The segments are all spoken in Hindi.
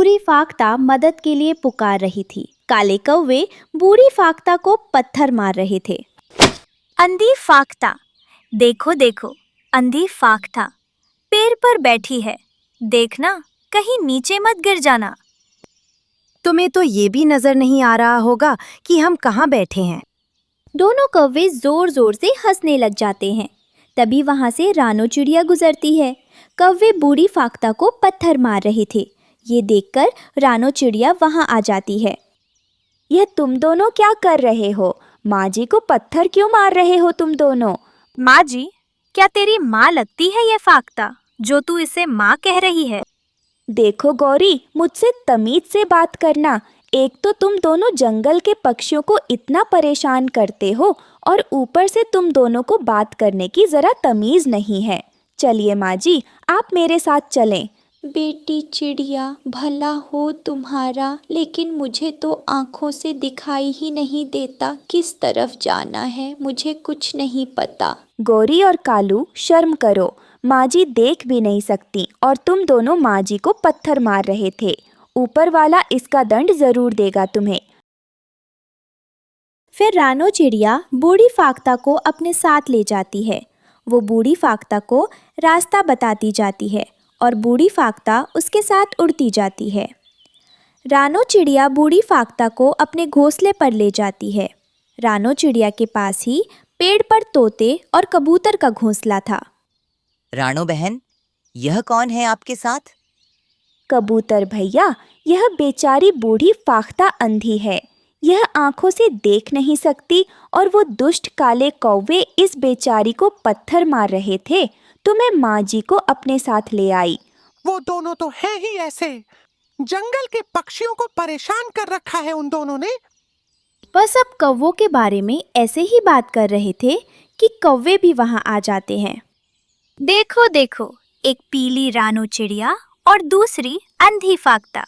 बूढ़ी फाख्ता मदद के लिए पुकार रही थी। काले कौवे बूढ़ी फाख्ता को पत्थर मार रहे थे। अंधी फाख्ता, देखो देखो, अंधी फाख्ता पेड़ पर बैठी है, देखना कहीं नीचे मत गिर जाना। तुम्हें तो ये भी नजर नहीं आ रहा होगा कि हम कहाँ बैठे हैं। दोनों कौवे जोर जोर से हंसने लग जाते हैं। तभी वहां से रानो चिड़िया गुजरती है। कौवे बूढ़ी फाख्ता को पत्थर मार रहे थे। ये देखकर रानो चिड़िया वहां आ जाती है। यह तुम दोनों क्या कर रहे हो? माँ जी को पत्थर क्यों मार रहे हो तुम दोनों? माँ जी, क्या तेरी माँ लगती है ये फाख्ता जो तू इसे माँ कह रही है? देखो गौरी, मुझसे तमीज से बात करना। एक तो तुम दोनों जंगल के पक्षियों को इतना परेशान करते हो और ऊपर से तुम दोनों को बात करने की जरा तमीज नहीं है। चलिए माँ जी, आप मेरे साथ चलें। बेटी चिड़िया, भला हो तुम्हारा, लेकिन मुझे तो आँखों से दिखाई ही नहीं देता किस तरफ जाना है, मुझे कुछ नहीं पता। गौरी और कालू, शर्म करो। माँ जी देख भी नहीं सकती और तुम दोनों माँ जी को पत्थर मार रहे थे। ऊपर वाला इसका दंड जरूर देगा तुम्हें। फिर रानो चिड़िया बूढ़ी फाख्ता को अपने साथ ले जाती है। वो बूढ़ी फाख्ता को रास्ता बताती जाती है और बूढ़ी फाख्ता उसके साथ उड़ती जाती है। रानो चिड़िया बूढ़ी फाख्ता को अपने घोंसले पर ले जाती है। रानो चिड़िया के पास ही पेड़ पर तोते और कबूतर का घोंसला था। रानो बहन, यह कौन है आपके साथ? कबूतर भैया, यह बेचारी बूढ़ी फाख्ता अंधी है। यह आंखों से देख नहीं सकती और वो दुष्ट काले कौवे इस बेचारी को पत्थर मार रहे थे, तो मैं माँ जी को अपने साथ ले आई। वो दोनों तो है ही ऐसे, जंगल के पक्षियों को परेशान कर रखा है उन दोनों ने। वह सब कौवों के बारे में ऐसे ही बात कर रहे थे कि कौवे भी वहां आ जाते हैं। देखो देखो, एक पीली रानो चिड़िया और दूसरी अंधी फाख्ता,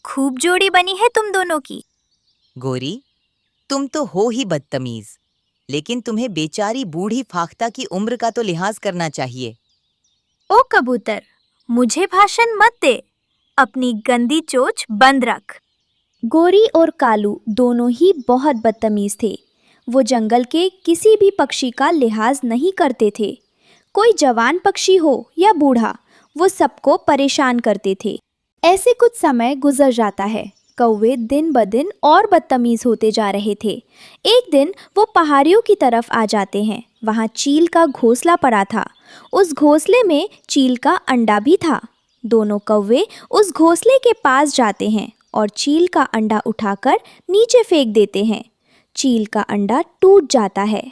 खूब जोड़ी बनी है तुम दोनों की। गोरी, तुम तो हो ही बदतमीज, लेकिन तुम्हें बेचारी बूढ़ी फाख्ता की उम्र का तो लिहाज करना चाहिए। ओ कबूतर, मुझे भाषण मत दे, अपनी गंदी चोंच बंद रख। गोरी और कालू दोनों ही बहुत बदतमीज थे। वो जंगल के किसी भी पक्षी का लिहाज नहीं करते थे। कोई जवान पक्षी हो या बूढ़ा, वो सबको परेशान करते थे। ऐसे कुछ समय गुजर जाता है। कौवे दिन ब दिन और बदतमीज होते जा रहे थे। एक दिन वो पहाड़ियों की तरफ आ जाते हैं। वहाँ चील का घोंसला पड़ा था। उस घोंसले में चील का अंडा भी था। दोनों कौवे उस घोंसले के पास जाते हैं और चील का अंडा उठाकर नीचे फेंक देते हैं। चील का अंडा टूट जाता है।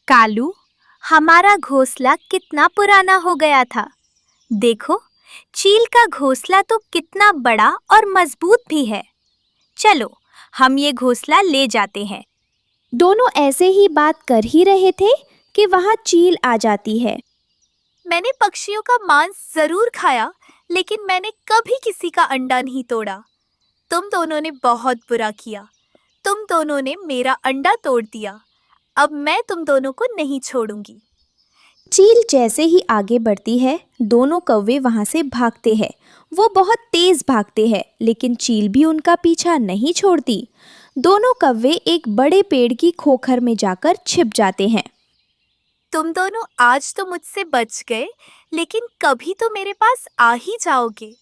कालू, हमारा घोंसला कितना पुराना हो गया था। देखो, चील का घोंसला तो कितना बड़ा और मजबूत भी है। चलो, हम ये घोंसला ले जाते हैं। दोनों ऐसे ही बात कर ही रहे थे कि वहाँ चील आ जाती है। मैंने पक्षियों का मांस जरूर खाया, लेकिन मैंने कभी किसी का अंडा नहीं तोड़ा। तुम दोनों ने बहुत बुरा किया। तुम दोनों ने मेरा अंडा तोड़ दिया। अब मैं तुम दोनों को नहीं छोड़ूंगी। चील जैसे ही आगे बढ़ती है, दोनों कौवे वहां से भागते हैं। वो बहुत तेज भागते हैं, लेकिन चील भी उनका पीछा नहीं छोड़ती। दोनों कौवे एक बड़े पेड़ की खोखर में जाकर छिप जाते हैं। तुम दोनों आज तो मुझसे बच गए, लेकिन कभी तो मेरे पास आ ही जाओगे।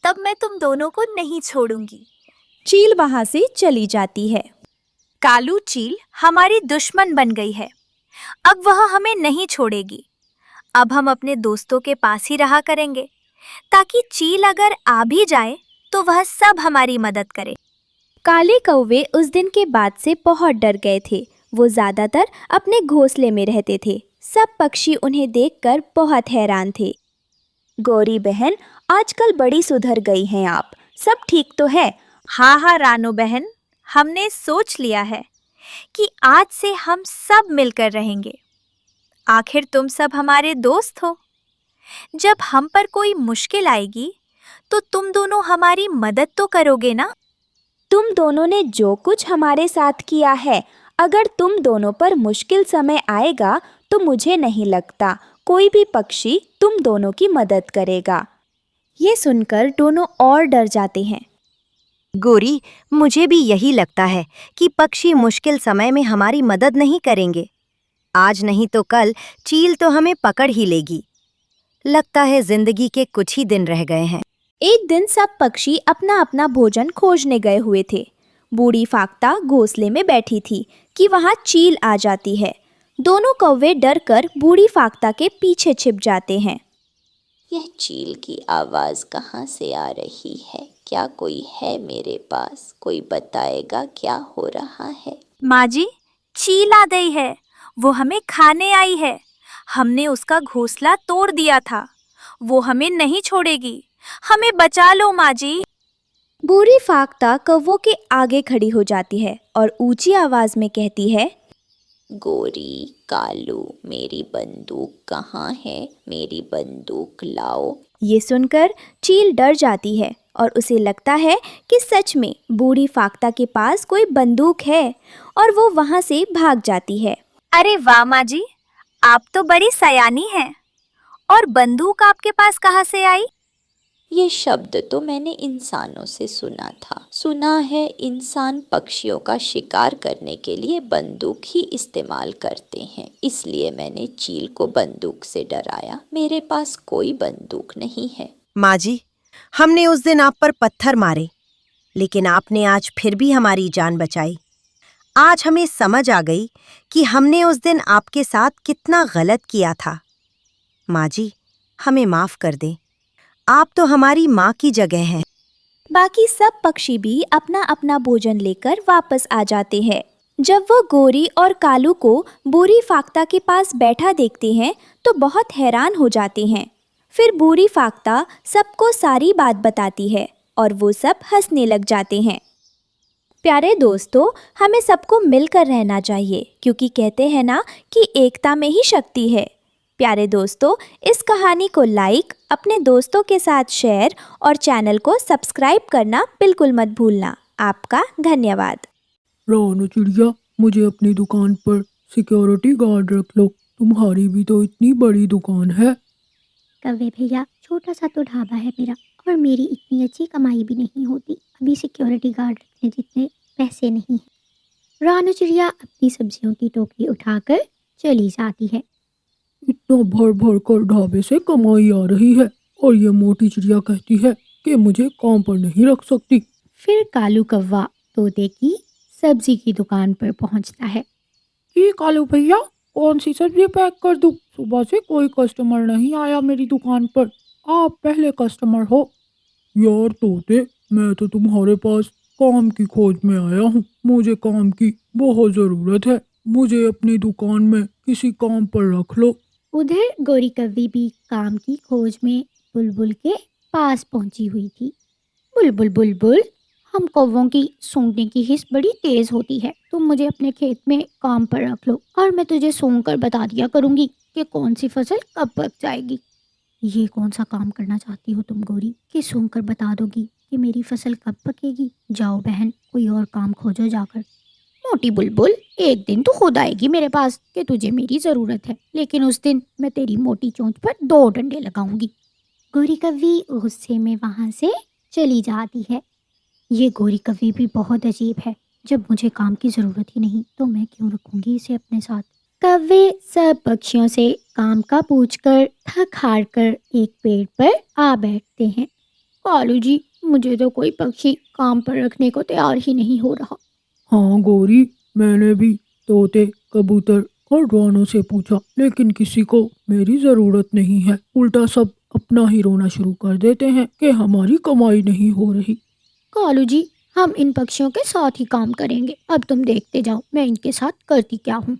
तब मैं तुम दोनों को नहीं छोड़ूंगी। चील वहां से चली जाती है। कालू चील हमारी दुश्मन बन गई है। अब वह हमें नहीं छोड़ेगी। अब हम अपने दोस्तों के पास ही रहा करेंगे, ताकि चील अगर आ भी जाए तो वह सब हमारी मदद करे। काले कौवे उस दिन के बाद से बहुत डर गए थे। वो ज्यादातर अपने घोंसले में रहते थे। सब पक्षी उन्हें देखकर बहुत हैरान थे। गौरी बहन, आजकल बड़ी सुधर गई हैं आप। सब ठीक तो है? हाँ हाँ रानो बहन, हमने सोच लिया है कि आज से हम सब मिलकर रहेंगे। आखिर तुम सब हमारे दोस्त हो। जब हम पर कोई मुश्किल आएगी तो तुम दोनों हमारी मदद तो करोगे ना? तुम दोनों ने जो कुछ हमारे साथ किया है, अगर तुम दोनों पर मुश्किल समय आएगा तो मुझे नहीं लगता कोई भी पक्षी तुम दोनों की मदद करेगा। ये सुनकर दोनों और डर जाते हैं। गोरी, मुझे भी यही लगता है कि पक्षी मुश्किल समय में हमारी मदद नहीं करेंगे। आज नहीं तो कल चील तो हमें पकड़ ही लेगी। लगता है जिंदगी के कुछ ही दिन रह गए हैं। एक दिन सब पक्षी अपना अपना भोजन खोजने गए हुए थे। बूढ़ी फाख्ता घोंसले में बैठी थी कि वहां चील आ जाती है। दोनों कौवे डर कर बूढ़ी फाख्ता के पीछे छिप जाते हैं। यह चील की आवाज़ कहाँ से आ रही है? क्या कोई है मेरे पास? कोई बताएगा क्या हो रहा है? माँ जी, चील आ गई है। वो हमें खाने आई है। हमने उसका घोंसला तोड़ दिया था। वो हमें नहीं छोड़ेगी। हमें बचा लो माँ जी। बूढ़ी फाख्ता कौवों के आगे खड़ी हो जाती है और ऊंची आवाज में कहती है, गोरी, कालू, मेरी बंदूक कहाँ है? मेरी बंदूक लाओ। ये सुनकर चील डर जाती है और उसे लगता है कि सच में बूढ़ी फाख्ता के पास कोई बंदूक है और वो वहां से भाग जाती है। अरे वाह माँ जी, आप तो बड़ी सयानी हैं। और बंदूक आपके पास कहाँ से आई? ये शब्द तो मैंने इंसानों से सुना था। सुना है इंसान पक्षियों का शिकार करने के लिए बंदूक ही इस्तेमाल करते हैं, इसलिए मैंने चील को बंदूक से डराया। मेरे पास कोई बंदूक नहीं है। माँ जी, हमने उस दिन आप पर पत्थर मारे, लेकिन आपने आज फिर भी हमारी जान बचाई। आज हमें समझ आ गई कि हमने उस दिन आपके साथ कितना गलत किया था। माँ जी, हमें माफ कर दें। आप तो हमारी माँ की जगह हैं। बाकी सब पक्षी भी अपना अपना भोजन लेकर वापस आ जाते हैं। जब वो गोरी और कालू को बूढ़ी फाख्ता के पास बैठा देखते हैं तो बहुत हैरान हो जाते हैं। फिर बूढ़ी फाख्ता सबको सारी बात बताती है और वो सब हंसने लग जाते हैं। प्यारे दोस्तों, हमें सबको मिलकर रहना चाहिए क्योंकि कहते हैं ना कि एकता में ही शक्ति है। प्यारे दोस्तों, इस कहानी को लाइक, अपने दोस्तों के साथ शेयर और चैनल को सब्सक्राइब करना बिल्कुल मत भूलना। आपका धन्यवाद। रानो चिड़िया, मुझे अपनी दुकान पर सिक्योरिटी गार्ड रख लो। तुम्हारी भी तो इतनी बड़ी दुकान है। कव्वे भैया, छोटा सा तो ढाबा है मेरा और मेरी इतनी अच्छी कमाई भी नहीं होती। अभी सिक्योरिटी गार्ड रखने जितने पैसे नहीं हैं। रानो चिड़िया अपनी सब्जियों की टोकरी उठाकर चली जाती है। इतना भर भर कर ढाबे से कमाई आ रही है और ये मोटी चिड़िया कहती है कि मुझे काम पर नहीं रख सकती। फिर कालू कौवा तोते की सब्जी की दुकान पर पहुंचता है। ये कालू भैया, कौन सी सब्जी पैक कर दूं? सुबह से कोई कस्टमर नहीं आया मेरी दुकान पर। आप पहले कस्टमर हो। यार तोते, मैं तो तुम्हारे पास काम की खोज में आया हूँ। मुझे काम की बहुत ज़रूरत है। मुझे अपनी दुकान में किसी काम पर रख लो। उधर गोरी कव्वी भी काम की खोज में बुलबुल के पास पहुंची हुई थी। बुलबुल बुलबुल, हम कौवों की सूंघने की हिस्स बड़ी तेज होती है। तुम मुझे अपने खेत में काम पर रख लो और मैं तुझे सूंघ कर बता दिया करूंगी कि कौन सी फसल कब पक जाएगी। ये कौन सा काम करना चाहती हो तुम गोरी कि सूंघ कर बता दोगी कि मेरी फसल कब पकेगी? जाओ बहन, कोई और काम खोजो जाकर। मोटी बुलबुल, एक दिन तो खुद आएगी मेरे पास कि तुझे मेरी ज़रूरत है, लेकिन उस दिन मैं तेरी मोटी चोंच पर 2 डंडे लगाऊंगी। गोरी कव्वी गुस्से में वहाँ से चली जाती है। ये गोरी कव्वी भी बहुत अजीब है। जब मुझे काम की ज़रूरत ही नहीं तो मैं क्यों रखूंगी इसे अपने साथ। कव्वे सब पक्षियों से काम का पूछकर थक हार कर एक पेड़ पर आ बैठते हैं। कालू जी, मुझे तो कोई पक्षी काम पर रखने को तैयार ही नहीं हो रहा। हाँ गोरी, मैंने भी तोते, कबूतर और रानों से पूछा, लेकिन किसी को मेरी ज़रूरत नहीं है। उल्टा सब अपना ही रोना शुरू कर देते हैं कि हमारी कमाई नहीं हो रही। कालू जी, हम इन पक्षियों के साथ ही काम करेंगे। अब तुम देखते जाओ मैं इनके साथ करती क्या हूँ।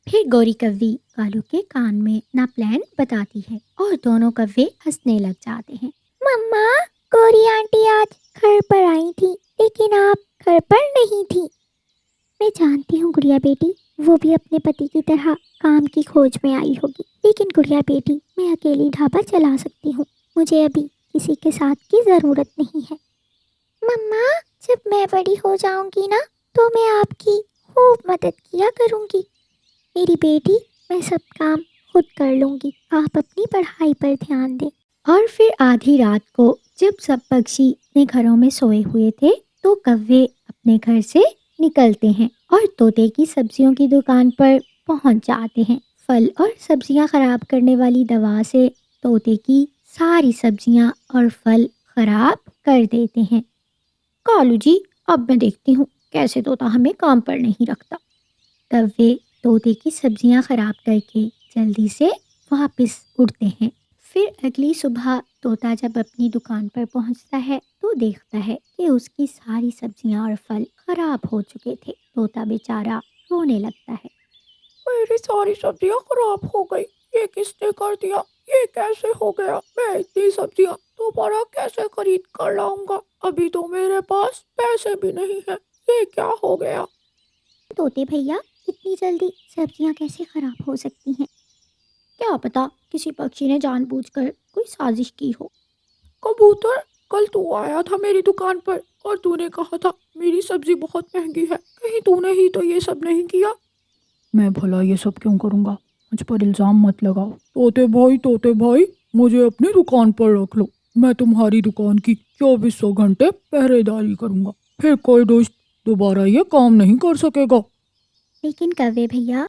फिर गोरी कव्वी कालू के कान में अपना प्लान बताती है और दोनों कव्वे हंसने लग जाते हैं। मम्मा, गोरी आंटी आज घर पर आई थी, लेकिन आप घर पर नहीं थी। मैं जानती हूँ गुड़िया बेटी, वो भी अपने पति की तरह काम की खोज में आई होगी, लेकिन गुड़िया बेटी, मैं अकेली ढाबा चला सकती हूँ। मुझे अभी किसी के साथ की ज़रूरत नहीं है। मम्मा, जब मैं बड़ी हो जाऊंगी ना तो मैं आपकी खूब मदद किया करूंगी। मेरी बेटी, मैं सब काम खुद कर लूंगी। आप अपनी पढ़ाई पर ध्यान दें। और फिर आधी रात को जब सब पक्षी अपने घरों में सोए हुए थे तो कौवे अपने घर से निकलते हैं और तोते की सब्जियों की दुकान पर पहुंच जाते हैं। फल और सब्जियां खराब करने वाली दवा से तोते की सारी सब्जियां और फल खराब कर देते हैं। कालू जी, अब मैं देखती हूँ कैसे तोता हमें काम पर नहीं रखता। कौवे तोते की सब्जियां खराब करके जल्दी से वापस उड़ते हैं। फिर अगली सुबह तोता जब अपनी दुकान पर पहुंचता है तो देखता है कि उसकी सारी सब्जियां और फल खराब हो चुके थे। तोता बेचारा रोने लगता है। मेरी सारी सब्जियां खराब हो गई, ये किसने कर दिया? ये कैसे हो गया? मैं इतनी सब्जियां दोबारा कैसे खरीद कर लाऊंगा? अभी तो मेरे पास पैसे भी नहीं है। ये क्या हो गया? तोते भैया, इतनी जल्दी सब्जियां कैसे खराब हो सकती हैं? क्या पता किसी पक्षी ने जानबूझकर कोई साजिश की हो। कबूतर, कल तू आया था मेरी दुकान पर और तूने कहा था मेरी सब्जी बहुत महंगी है। कहीं तूने ही तो ये सब नहीं किया? मैं भला ये सब क्यों करूँगा? मुझ पर इल्ज़ाम मत लगाओ। तोते भाई, मुझे अपनी दुकान पर रख लो। मैं तुम्हारी दुकान की 2400 घंटे पहरेदारी करूँगा। फिर कोई दोस्त दोबारा ये काम नहीं कर सकेगा। लेकिन कौवे भैया,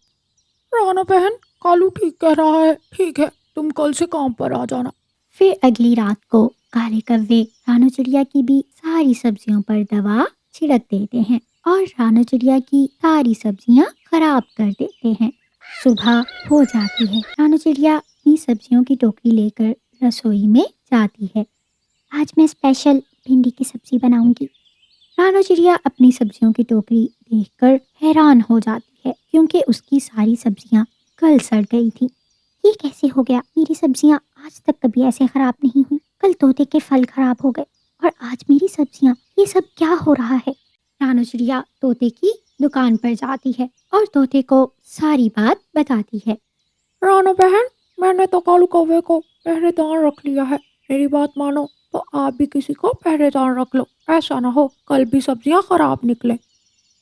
राना बहन, कालू ठीक कह रहा है। ठीक है, तुम कल से काम पर आ जाना। फिर अगली रात को काले कौवे रानो चिड़िया की भी सारी सब्जियों पर दवा छिड़क देते हैं और रानो चिड़िया की सारी सब्जियां खराब कर देते हैं। सुबह हो जाती है। रानो चिड़िया अपनी सब्जियों की टोकरी लेकर रसोई में जाती है। आज मैं स्पेशल भिंडी की सब्जी बनाऊंगी। रानो चिड़िया अपनी सब्जियों की टोकरी देखकर हैरान हो जाती है क्योंकि उसकी सारी सब्जियां कल सड़ गई थी। ये कैसे हो गया? मेरी सब्जियां आज तक कभी ऐसे खराब नहीं हुई। कल तोते के फल खराब हो गए और आज मेरी सब्जियां। ये सब क्या हो रहा है? रानो चिड़िया तोते की दुकान पर जाती है और तोते को सारी बात बताती है। रानो बहन, मैंने तो कालू कौवे को पहरेदार रख लिया है। मेरी बात मानो तो आप भी किसी को पहरेदार रख लो। ऐसा ना हो कल भी सब्जियां खराब निकले।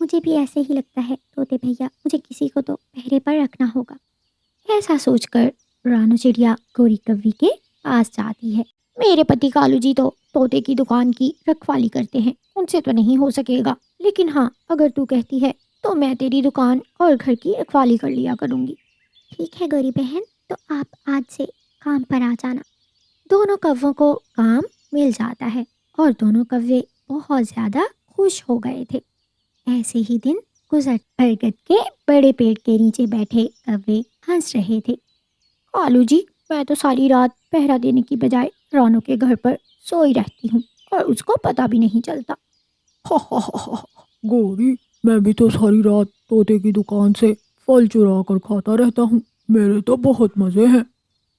मुझे भी ऐसे ही लगता है तोते भैया, मुझे किसी को तो पहरे पर रखना होगा। ऐसा सोचकर रानो चिड़िया गोरी कौवी के पास जाती है। मेरे पति कालू जी तो तोते की दुकान की रखवाली करते हैं, उनसे तो नहीं हो सकेगा। लेकिन हाँ, अगर तू कहती है तो मैं तेरी दुकान और घर की रखवाली कर लिया करूँगी। ठीक है गोरी बहन, तो आप आज से काम पर आ जाना। दोनों कौवों को काम मिल जाता है और दोनों कौवे बहुत ज़्यादा खुश हो गए थे। ऐसे ही दिन गुजर। बरगद के बड़े पेड़ के नीचे बैठे कौवे हंस रहे थे। कालू जी, मैं तो सारी रात पहरा देने की बजाय रानो के घर पर सोई रहती हूँ और उसको पता भी नहीं चलता। गोरी, मैं भी तो सारी रात तोते की दुकान से फल चुरा कर खाता रहता हूँ। मेरे तो बहुत मजे हैं।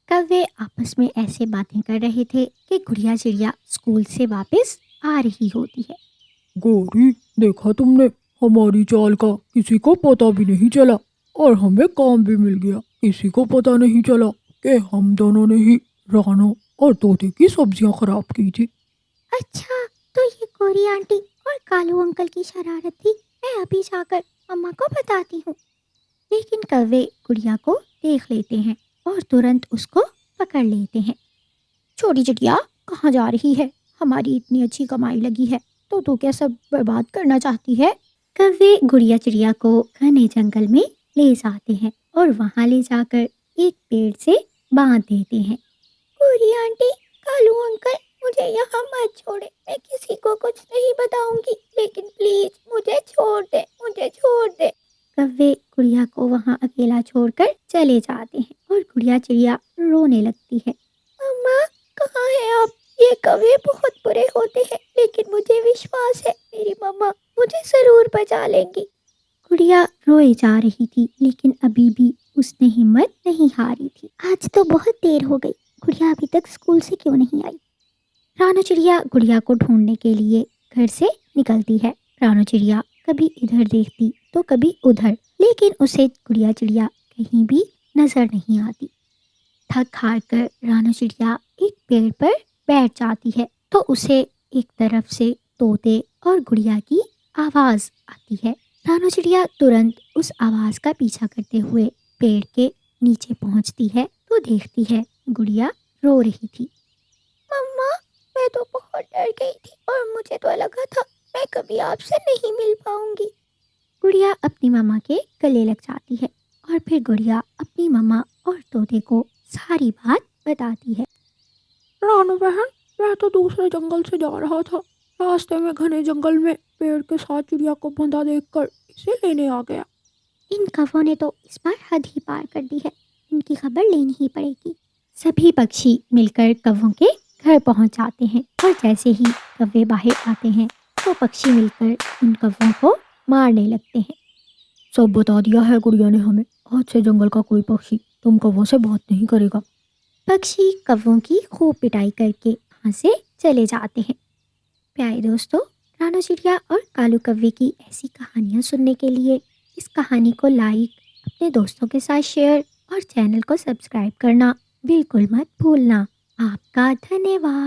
कौवे आपस में ऐसे बातें कर रहे थे कि गुड़िया चिड़िया स्कूल से वापस आ रही होती है। गोरी, देखा तुमने, हमारी चाल का किसी को पता भी नहीं चला और हमें काम भी मिल गया। किसी को पता नहीं चला कि हम दोनों ने ही रानो और तोते की सब्जियां खराब की थी। अच्छा, तो ये गोरी आंटी और कालू अंकल की शरारत थी। मैं अभी जाकर मम्मा को बताती हूँ। लेकिन कौवे गुड़िया को देख लेते हैं और तुरंत उसको पकड़ लेते हैं। छोटी चिड़िया, कहाँ जा रही है? हमारी इतनी अच्छी कमाई लगी है तो तू क्या सब बर्बाद करना चाहती है? कौवे गुड़िया चिड़िया को घने जंगल में ले जाते हैं और वहाँ ले जाकर एक पेड़ से बांध देते हैं। गोरी आंटी, कालू अंकल, मुझे यहाँ मत छोड़े। मैं किसी को कुछ नहीं बताऊंगी, लेकिन प्लीज मुझे छोड़ दे, मुझे छोड़ दे। कौवे गुड़िया को वहाँ अकेला छोड़कर चले जाते हैं और गुड़िया चिड़िया रोने लगती है। मम्मा, कहाँ है आप? ये कौवे बहुत बुरे होते हैं, लेकिन मुझे विश्वास है मेरी मम्मा मुझे जरूर बचा लेंगी। गुड़िया रोए जा रही थी, लेकिन अभी भी उसने हिम्मत नहीं हारी थी। आज तो बहुत देर हो गई, गुड़िया अभी तक स्कूल से क्यों नहीं आई? रानो चिड़िया गुड़िया को ढूंढने के लिए घर से निकलती है। रानो चिड़िया कभी इधर देखती तो कभी उधर, लेकिन उसे गुड़िया चिड़िया कहीं भी नजर नहीं आती। थक हार कर रानो चिड़िया एक पेड़ पर बैठ जाती है तो उसे एक तरफ से तोते और गुड़िया की आवाज आती है। रानो चिड़िया तुरंत उस आवाज का पीछा करते हुए पेड़ के नीचे पहुंचती है तो देखती है गुड़िया रो रही थी। मैं तो बहुत डर गई थी और मुझे तो लगा था मैं कभी आपसे नहीं मिल पाऊंगी। गुड़िया अपनी मम्मा के गले लग जाती है और फिर गुड़िया अपनी मम्मा और तोते को सारी बात बताती है। रानू बहन, मैं तो दूसरे जंगल से जा रहा था। रास्ते में घने जंगल में पेड़ के साथ चिड़िया को बंधा देखकर इसे लेने आ गया। इन कौवों ने तो इस बार हद ही पार कर दी है, इनकी खबर लेनी ही पड़ेगी। सभी पक्षी मिलकर कौवों के घर पहुंच जाते हैं और जैसे ही कौवे बाहर आते हैं तो पक्षी मिलकर उन कौवों को मारने लगते हैं। सब बता दिया है गुड़िया ने हमें, आज से जंगल का कोई पक्षी तुम कौवों से बात नहीं करेगा। पक्षी कौवों की खूब पिटाई करके वहाँ से चले जाते हैं। प्यारे दोस्तों, रानू चिड़िया और कालू कौवे की ऐसी कहानियाँ सुनने के लिए इस कहानी को लाइक, अपने दोस्तों के साथ शेयर और चैनल को सब्सक्राइब करना बिल्कुल मत भूलना। आपका धन्यवाद।